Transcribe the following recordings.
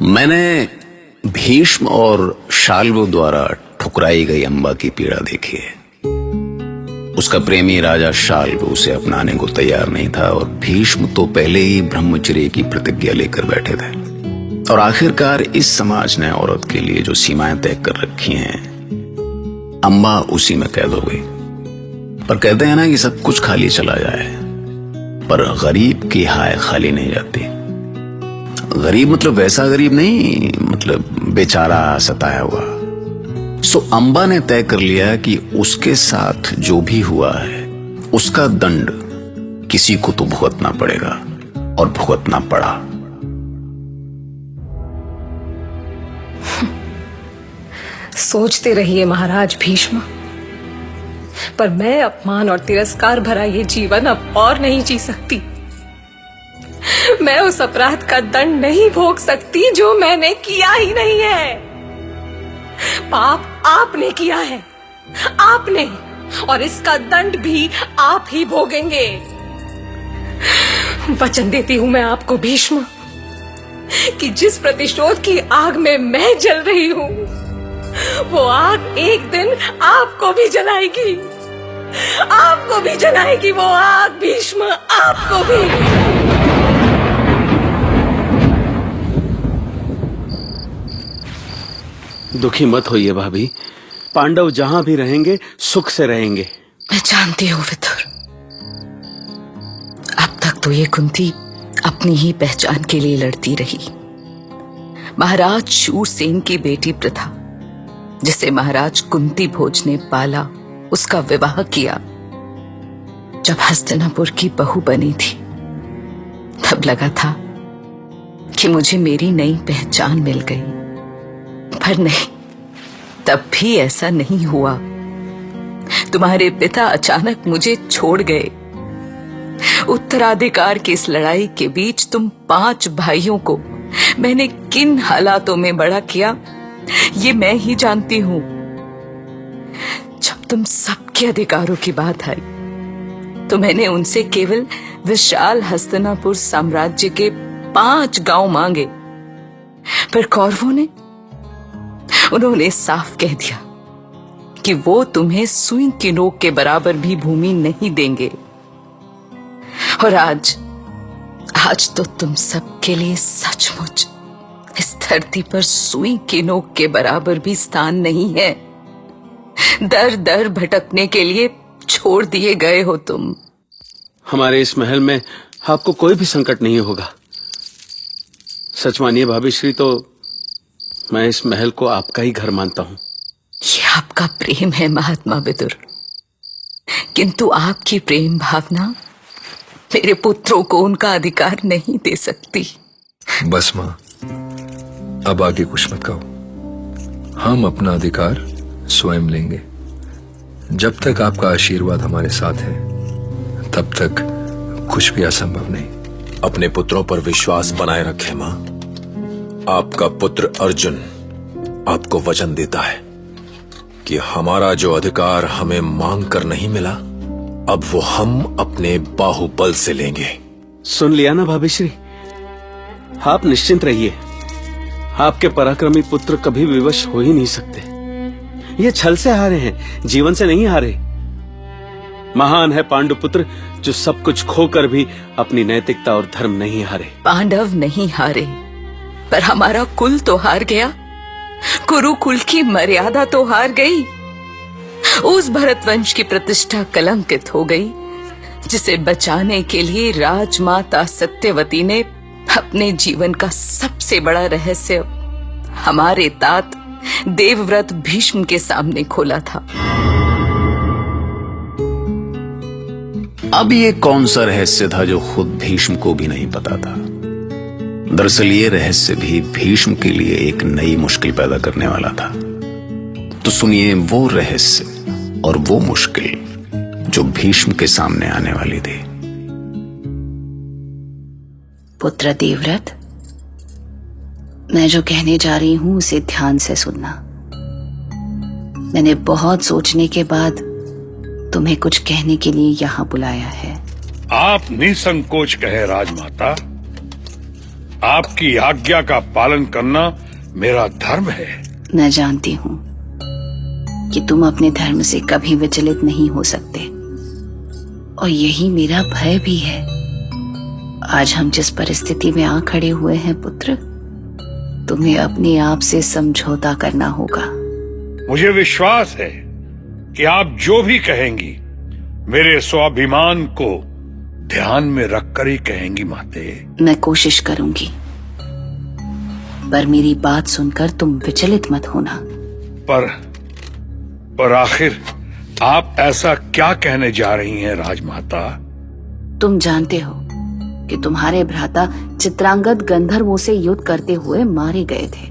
मैंने भीष्म और शाल्व द्वारा ठुकराई गई अम्बा की पीड़ा देखी है। उसका प्रेमी राजा शाल्व उसे अपनाने को तैयार नहीं था और भीष्म तो पहले ही ब्रह्मचर्य की प्रतिज्ञा लेकर बैठे थे। और आखिरकार इस समाज ने औरत के लिए जो सीमाएं तय कर रखी हैं, अम्बा उसी में कैद हो गई। पर कहते हैं ना कि सब कुछ खाली चला जाए, पर गरीब की हाय खाली नहीं जाती। गरीब मतलब वैसा गरीब नहीं, मतलब बेचारा सताया हुआ। सो अम्बा ने तय कर लिया कि उसके साथ जो भी हुआ है उसका दंड किसी को तो भुगतना पड़ेगा, और भुगतना पड़ा। सोचते रहिए महाराज भीष्म, पर मैं अपमान और तिरस्कार भरा ये जीवन अब और नहीं जी सकती। मैं उस अपराध का दंड नहीं भोग सकती जो मैंने किया ही नहीं है। पाप आपने किया है, आपने, और इसका दंड भी आप ही भोगेंगे। वचन देती हूं मैं आपको भीष्म कि जिस प्रतिशोध की आग में मैं जल रही हूं, वो आग एक दिन आपको भी जलाएगी, आपको भी जलाएगी वो आग भीष्म, आपको भी। दुखी मत होइए भाभी, पांडव जहां भी रहेंगे सुख से रहेंगे। मैं जानती हूँ विदुर, अब तक तो ये कुंती अपनी ही पहचान के लिए लड़ती रही। महाराज शूरसेन की बेटी प्रथा, जिसे महाराज कुंती भोज ने पाला, उसका विवाह किया। जब हस्तिनापुर की बहू बनी थी, तब लगा था कि मुझे मेरी नई पहचान मिल गई, पर नहीं, तब भी ऐसा नहीं हुआ। तुम्हारे पिता अचानक मुझे छोड़ गए। उत्तराधिकार की इस लड़ाई के बीच तुम 5 भाइयों को मैंने किन हालातों में बड़ा किया, ये मैं ही जानती हूं। जब तुम सबके अधिकारों की बात आई, तो मैंने उनसे केवल विशाल हस्तिनापुर साम्राज्य के 5 गांव मांगे, पर कौरवों ने, उन्होंने साफ कह दिया कि वो तुम्हें सुई की नोक के बराबर भी भूमि नहीं देंगे। और आज तो तुम सबके लिए सचमुच इस धरती पर सुई की नोक के बराबर भी स्थान नहीं है। दर दर भटकने के लिए छोड़ दिए गए हो तुम। हमारे इस महल में आपको कोई भी संकट नहीं होगा। सच मानिए भाभी श्री, तो मैं इस महल को आपका ही घर मानता हूं। ये आपका प्रेम है महात्मा विदुर, किंतु आपकी प्रेम भावना मेरे पुत्रों को उनका अधिकार नहीं दे सकती। बस मां, अब आगे कुछ मत कहो। हम अपना अधिकार स्वयं लेंगे। जब तक आपका आशीर्वाद हमारे साथ है, तब तक कुछ भी असंभव नहीं। अपने पुत्रों पर विश्वास बनाए रखें मां। आपका पुत्र अर्जुन आपको वचन देता है कि हमारा जो अधिकार हमें मांग कर नहीं मिला, अब वो हम अपने बाहुबल से लेंगे। सुन लिया ना भाभी श्री, आप निश्चिंत रहिए। आपके पराक्रमी पुत्र कभी विवश हो ही नहीं सकते। ये छल से हारे हैं, जीवन से नहीं हारे। महान है पांडुपुत्र जो सब कुछ खोकर भी अपनी नैतिकता और धर्म नहीं हारे। पांडव नहीं हारे, पर हमारा कुल तो हार गया। कुरुकुल की मर्यादा तो हार गई। उस भरतवंश की प्रतिष्ठा कलंकित हो गई, जिसे बचाने के लिए राजमाता सत्यवती ने अपने जीवन का सबसे बड़ा रहस्य हमारे तात देवव्रत भीष्म के सामने खोला था। अब ये कौन सा रहस्य था जो खुद भीष्म को भी नहीं पता था? दरअसल ये रहस्य भी भीष्म के लिए एक नई मुश्किल पैदा करने वाला था। तो सुनिए वो रहस्य और वो मुश्किल जो भीष्म के सामने आने वाली थी। पुत्र देवव्रत, मैं जो कहने जा रही हूं उसे ध्यान से सुनना। मैंने बहुत सोचने के बाद तुम्हें कुछ कहने के लिए यहाँ बुलाया है। आप निसंकोच कहे राजमाता। आपकी आज्ञा का पालन करना मेरा धर्म है। मैं जानती हूँ कि तुम अपने धर्म से कभी विचलित नहीं हो सकते, और यही मेरा भय भी है। आज हम जिस परिस्थिति में आ खड़े हुए हैं पुत्र, तुम्हें अपने आप से समझौता करना होगा। मुझे विश्वास है कि आप जो भी कहेंगी मेरे स्वाभिमान को ध्यान में रखकर ही कहेंगी माते। मैं कोशिश करूंगी, पर मेरी बात सुनकर तुम विचलित मत होना। पर आखिर आप ऐसा क्या कहने जा रही हैं राजमाता? तुम जानते हो कि तुम्हारे भ्राता चित्रांगद गंधर्वों से युद्ध करते हुए मारे गए थे।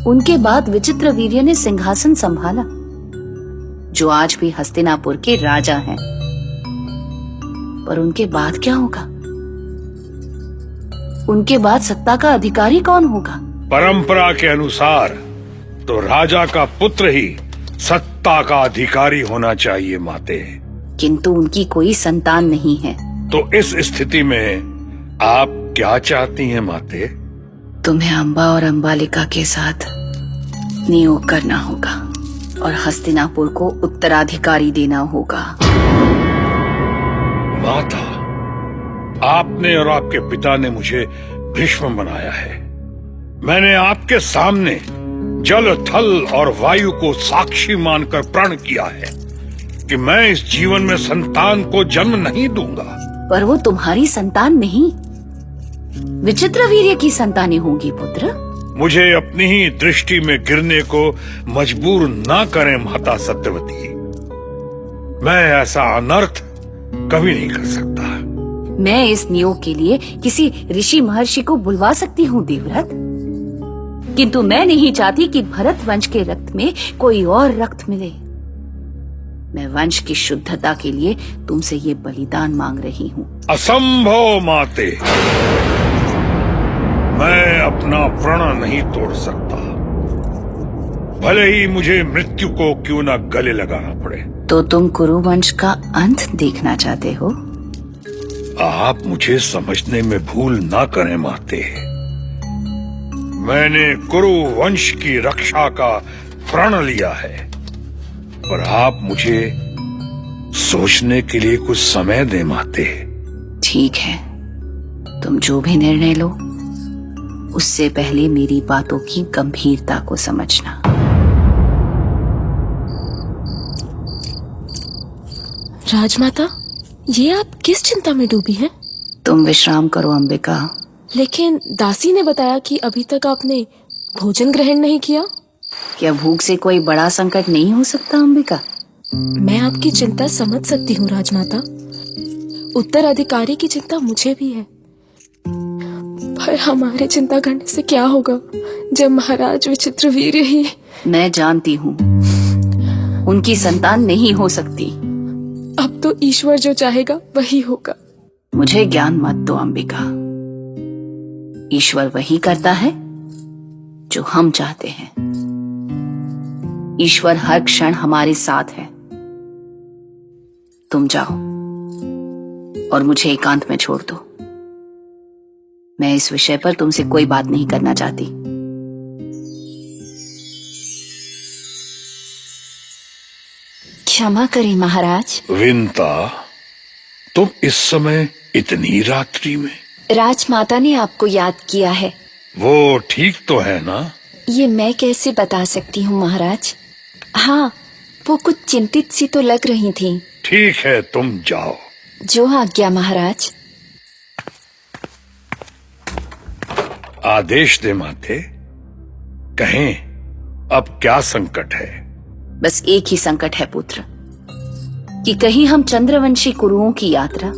उनके बाद विचित्रवीर्य ने सिंहासन संभाला, जो आज भी हस्तिनापुर के राजा हैं। पर उनके बाद क्या होगा? उनके बाद सत्ता का अधिकारी कौन होगा? परंपरा के अनुसार तो राजा का पुत्र ही सत्ता का अधिकारी होना चाहिए माते। किंतु उनकी कोई संतान नहीं है। तो इस स्थिति में आप क्या चाहती हैं माते? तुम्हें अंबा और अंबालिका के साथ नियोग करना होगा और हस्तिनापुर को उत्तराधिकारी देना होगा। माता, आपने और आपके पिता ने मुझे भीष्म बनाया है। मैंने आपके सामने जल, थल और वायु को साक्षी मानकर प्रण किया है कि मैं इस जीवन में संतान को जन्म नहीं दूंगा। पर वो तुम्हारी संतान नहीं, विचित्रवीर्य की संतानें होंगी पुत्र। मुझे अपनी ही दृष्टि में गिरने को मजबूर ना करें माता सत्यवती। मैं ऐसा अनर्थ कभी नहीं कर सकता। मैं इस नियोग के लिए किसी ऋषि महर्षि को बुलवा सकती हूँ देवव्रत, किंतु मैं नहीं चाहती कि भरत वंश के रक्त में कोई और रक्त मिले। मैं वंश की शुद्धता के लिए तुमसे ये बलिदान मांग रही हूँ। असंभव माते, मैं अपना प्रण नहीं तोड़ सकता, भले ही मुझे मृत्यु को क्यों न गले लगाना पड़े। तो तुम कुरु वंश का अंत देखना चाहते हो? आप मुझे समझने में भूल ना करें माते। मैंने कुरु वंश की रक्षा का प्रण लिया है, पर आप मुझे सोचने के लिए कुछ समय दें माते। ठीक है, तुम जो भी निर्णय लो, उससे पहले मेरी बातों की गंभीरता को समझना। राजमाता, ये आप किस चिंता में डूबी हैं? तुम विश्राम करो अंबिका। लेकिन दासी ने बताया कि अभी तक आपने भोजन ग्रहण नहीं किया। क्या भूख से कोई बड़ा संकट नहीं हो सकता अंबिका? मैं आपकी चिंता समझ सकती हूँ राजमाता। उत्तराधिकारी की चिंता मुझे भी है, पर हमारे चिंता करने से क्या होगा जब महाराज विचित्रवीर्य ही। मैं जानती हूँ उनकी संतान नहीं हो सकती। अब तो ईश्वर जो चाहेगा वही होगा। मुझे ज्ञान मत दो अंबिका। ईश्वर वही करता है जो हम चाहते हैं। ईश्वर हर क्षण हमारे साथ है। तुम जाओ और मुझे एकांत में छोड़ दो। मैं इस विषय पर तुमसे कोई बात नहीं करना चाहती। क्षमा करें महाराज। विंता, तुम इस समय इतनी रात्रि में? राजमाता ने आपको याद किया है। वो ठीक तो है ना? ये मैं कैसे बता सकती हूँ महाराज। हाँ, वो कुछ चिंतित सी तो लग रही थी। ठीक है, तुम जाओ। जो आज्ञा महाराज। आदेश दे माते, कहें अब क्या संकट है? बस एक ही संकट है पुत्र, कि कहीं हम चंद्रवंशी कुरुओं की यात्रा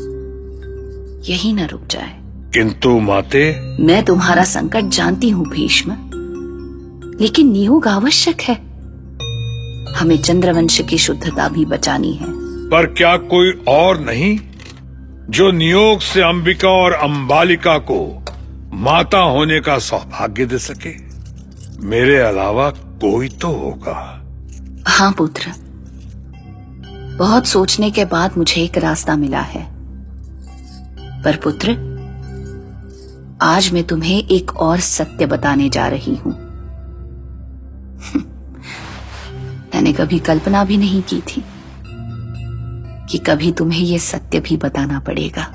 यही न रुक जाए। किंतु माते, मैं तुम्हारा संकट जानती हूँ भीष्म, लेकिन नियोग आवश्यक है। हमें चंद्रवंश की शुद्धता भी बचानी है। पर क्या कोई और नहीं जो नियोग से अंबिका और अंबालिका को माता होने का सौभाग्य दे सके? मेरे अलावा कोई तो होगा। हाँ पुत्र, बहुत सोचने के बाद मुझे एक रास्ता मिला है। पर पुत्र, आज मैं तुम्हें एक और सत्य बताने जा रही हूं। मैंने कभी कल्पना भी नहीं की थी कि कभी तुम्हें यह सत्य भी बताना पड़ेगा,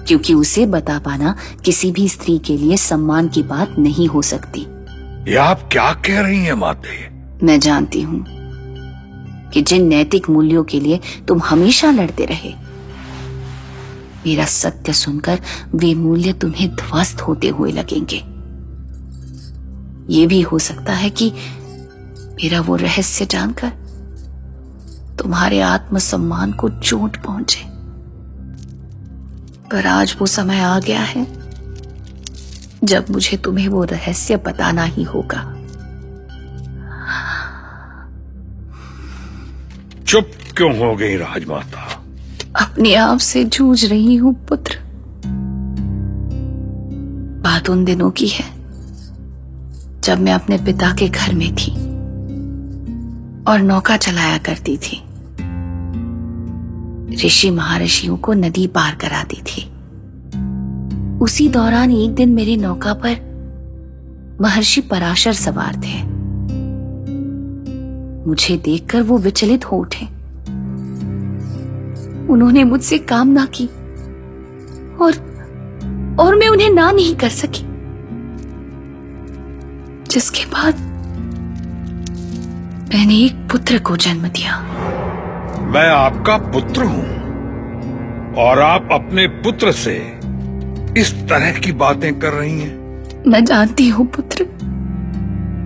क्योंकि उसे बता पाना किसी भी स्त्री के लिए सम्मान की बात नहीं हो सकती। ये आप क्या कह रही हैं माते? मैं जानती हूं कि जिन नैतिक मूल्यों के लिए तुम हमेशा लड़ते रहे, मेरा सत्य सुनकर वे मूल्य तुम्हें ध्वस्त होते हुए लगेंगे। ये भी हो सकता है कि मेरा वो रहस्य जानकर तुम्हारे आत्मसम्मान को चोट पहुंचे, पर आज वो समय आ गया है जब मुझे तुम्हें वो रहस्य बताना ही होगा। चुप क्यों हो गई राजमाता? अपने आप से जूझ रही हूं पुत्र। बात उन दिनों की है जब मैं अपने पिता के घर में थी और नौका चलाया करती थी। ऋषि महर्षियों को नदी पार कराती थी। उसी दौरान एक दिन मेरी नौका पर महर्षि पराशर सवार थे। मुझे देखकर वो विचलित हो उठे। उन्होंने मुझसे कामना की और मैं उन्हें ना नहीं कर सकी, जिसके बाद मैंने एक पुत्र को जन्म दिया। मैं आपका पुत्र हूं और आप अपने पुत्र से इस तरह की बातें कर रही हैं। मैं जानती हूं पुत्र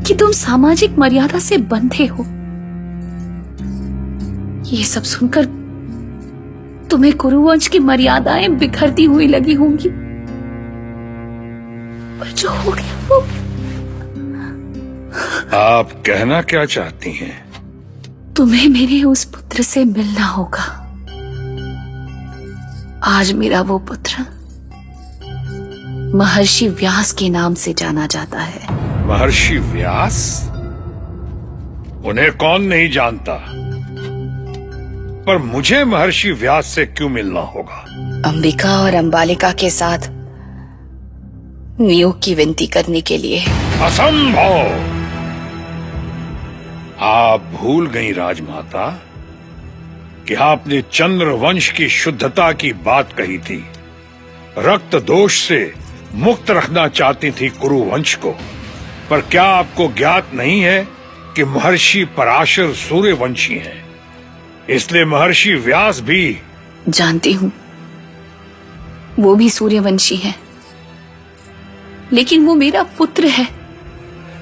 कि तुम सामाजिक मर्यादा से बंधे हो। ये सब सुनकर तुम्हें कुरुवंश की मर्यादाएं बिखरती हुई लगी होंगी, पर जो हो गया वो। आप कहना क्या चाहती हैं? तुम्हें मेरे उस पुत्र से मिलना होगा। आज मेरा वो पुत्र महर्षि व्यास के नाम से जाना जाता है। महर्षि व्यास? उन्हें कौन नहीं जानता, पर मुझे महर्षि व्यास से क्यों मिलना होगा? अंबिका और अंबालिका के साथ नियोग की विनती करने के लिए। असंभव! आप भूल गई राजमाता कि आपने चंद्रवंश की शुद्धता की बात कही थी। रक्त दोष से मुक्त रखना चाहती थी कुरुवंश को, पर क्या आपको ज्ञात नहीं है कि महर्षि पराशर सूर्यवंशी हैं? इसलिए महर्षि व्यास भी। जानती हूं, वो भी सूर्यवंशी है, लेकिन वो मेरा पुत्र है,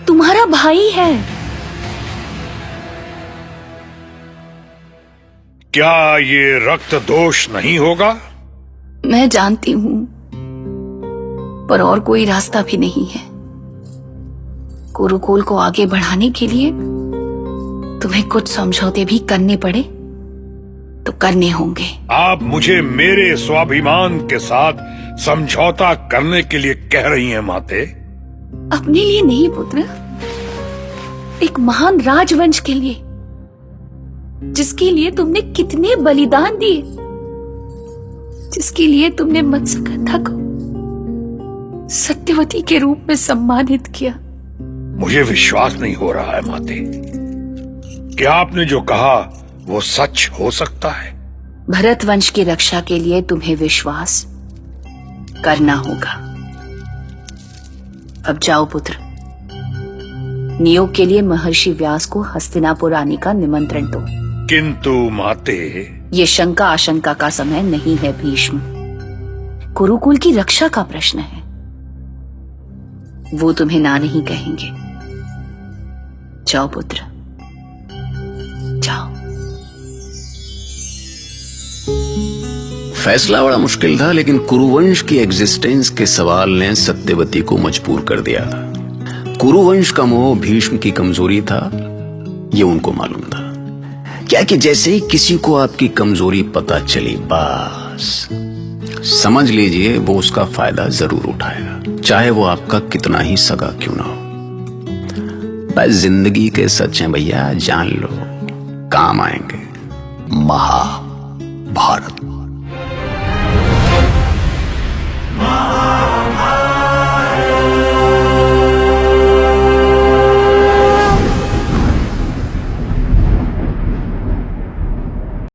तुम्हारा भाई है। क्या ये रक्त दोष नहीं होगा? मैं जानती हूं, पर और कोई रास्ता भी नहीं है। कुरुकुल को आगे बढ़ाने के लिए तुम्हें कुछ समझौते भी करने पड़े तो करने होंगे। आप मुझे मेरे स्वाभिमान के साथ समझौता करने के लिए कह रही हैं माते? अपने लिए नहीं पुत्र, एक महान राजवंश के लिए, जिसके लिए तुमने कितने बलिदान दिए, जिसके लिए तुमने मत्स्यगंधा को सत्यवती के रूप में सम्मानित किया। मुझे विश्वास नहीं हो रहा है माते कि आपने जो कहा वो सच हो सकता है। भरत वंश की रक्षा के लिए तुम्हें विश्वास करना होगा। अब जाओ पुत्र, नियोग के लिए महर्षि व्यास को हस्तिनापुर आने का निमंत्रण दो। किंतु माते, ये शंका आशंका का समय नहीं है भीष्म। कुरुकुल की रक्षा का प्रश्न है, वो तुम्हें ना नहीं कहेंगे। जाओ पुत्र, जाओ। फैसला बड़ा मुश्किल था, लेकिन कुरुवंश की एग्जिस्टेंस के सवाल ने सत्यवती को मजबूर कर दिया था। कुरुवंश का मोह भीष्म की कमजोरी था, ये उनको मालूम था। क्या कि जैसे ही किसी को आपकी कमजोरी पता चली, बस समझ लीजिए वो उसका फायदा जरूर उठाएगा, चाहे वो आपका कितना ही सगा क्यों ना हो। बस जिंदगी के सच हैं भैया, जान लो, काम आएंगे। महाभारत।